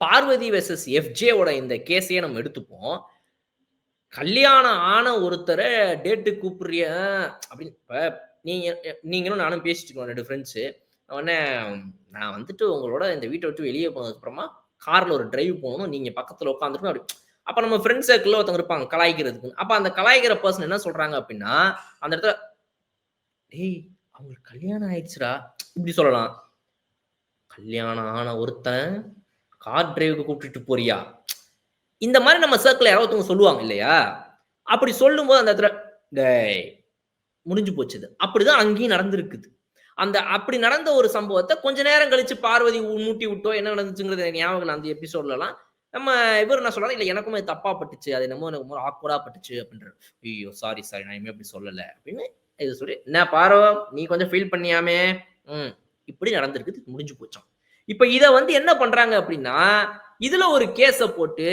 Parvati versus எஃப்ஜேவோட இந்த கேஸையே நம்ம எடுத்துப்போம். கல்யாணம் ஆன ஒருத்தர டேட்டுக்கு கூப்பிடுறியா? அப்படின்னு இப்ப நீங்களும் நானும் பேசிட்டு இருக்கோம் 2 ஃபிரெண்ட்ஸு. உடனே நான் வந்துட்டு உங்களோட இந்த வீட்ட விட்டு வெளிய போனதுக்கு அப்புறமா கார்ல ஒரு டிரைவ் போகணும். நீங்க பக்கத்துல உட்கார்ந்துருக்கணும் அப்படி. அப்ப நம்ம ஃபிரெண்ட் சர்க்கிள்ல ஒருத்தவங்க இருப்பாங்க கலாய்க்கிறதுக்கு. அப்ப அந்த கலாய்க்கிற பெர்சன் என்ன சொல்றாங்க அப்படின்னா, அந்த இடத்துல "டேய் அவங்களுக்கு கல்யாணம் ஆயிடுச்சுடா" இப்படி சொல்லலாம். கல்யாணம் ஆன ஒருத்தன் கார் டிரைவ்க்கு கூட்டிட்டு போறியா? இந்த மாரி நம்ம சர்க்கிள்ல யாராவது ஒருத்தவங்க சொல்லுவாங்க இல்லையா? அப்படி சொல்லும்போது அந்த இடத்துல, டேய் முடிஞ்சு போச்சு இது. அப்படிதான் அங்கேயும் நடந்திருக்குது. அந்த அப்படி நடந்த ஒரு சம்பவத்த கொஞ்ச நேரம் கழிச்சு பார்வதி மூட்டி விட்டோ, என்ன நடந்துச்சுங்கிறது எனக்கு ஞாபகம் இல்ல அந்த எபிசோட்லலாம். நம்ம இவரு என்ன சொல்றாரு, "இல்ல எனக்குமே இது தப்பா பட்டுச்சு. அது என்னமோ எனக்கு ரொம்ப ஆக்வர்டா பட்டுச்சு" அப்படின்றாரு. "ஐயய்யோ! Sorry, sorry. நான் இனிமே அப்படி சொல்லல" அப்படின்னு இத சொல்லி, "என்ன பார்வ நீ கொஞ்சம் ஃபீல் பண்ணியாமே? ம். இப்படி நடந்திருக்குது. முடிஞ்சு போச்சாம்." இப்ப இத வந்து என்ன பண்றாங்க அப்படின்னா, இதுல ஒரு கேஸ போட்டு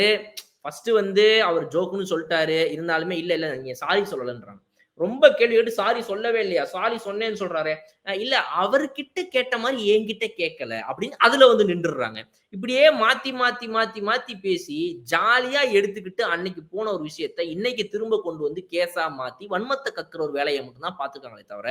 ஃபர்ஸ்ட் வந்து அவர் ஜோக்ன்னு சொல்ட்டாரு. இருந்தாலுமே இல்ல, இல்ல நீங்க சாரி சொல்லலன்றாங்க. ரொம்ப கேள்வி கேட்டு சாரி சொல்லவே இல்லையா? சாரி சொன்னேன்னு சொல்றாரே. இல்ல அவர்கிட்ட கேட்ட மாரி என்கிட்ட கேட்கல அப்படின்னு அதுல வந்து நின்றுறாங்க. இப்படியே மாத்தி, மாத்தி, மாத்தி, மாத்தி பேசி ஜாலியா எடுத்துக்கிட்டு அன்னைக்கு போன ஒரு விஷயத்த இன்னைக்கு திரும்ப கொண்டு வந்து கேஸா மாத்தி வன்மத்த கக்குற ஒரு வேலைய மட்டும் தான் பார்த்துருக்காங்களே தவிர,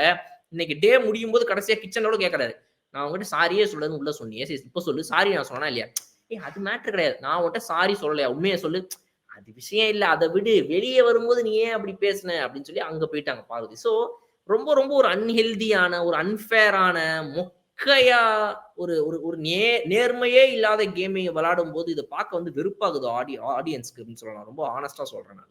இன்னைக்கு டே முடியும்போது கடைசியா கிச்சன்ல கூட கேட்கறாரு. நான் உன்கிட்ட சாரியே சொல்லலன்னு உள்ள சொன்னியே. சரி இப்ப சொல்லு. சாரி நான் சொன்னேனா இல்லையா? அது மேட்டர் கிடையாது. நான் உன்ட்ட சாரி சொல்லலையா? உண்மைய சொல்லு. அது விஷயம் இல்ல. அத விடு. வெளிய வரும்போது நீ ஏன் அப்படி பேசுன? அப்படின்னு சொல்லி அங்க போயிட்டாங்க பார்வதி. ஸோ ரொம்ப ரொம்ப ஒரு அன்ஹெல்தியான, ஒரு அன்ஃபேரான, மொக்கையா ஒரு ஒரு ஒரு நேர்மையே இல்லாத கேமிங்க விளையாடும்போது இத பார்க்க வந்து வெறுப்பாகுது ஆடியன்ஸ்க்கு அப்படின்னு சொல்லலாம். ரொம்ப ஹானஸ்ட்டா சொல்றேன் நான்.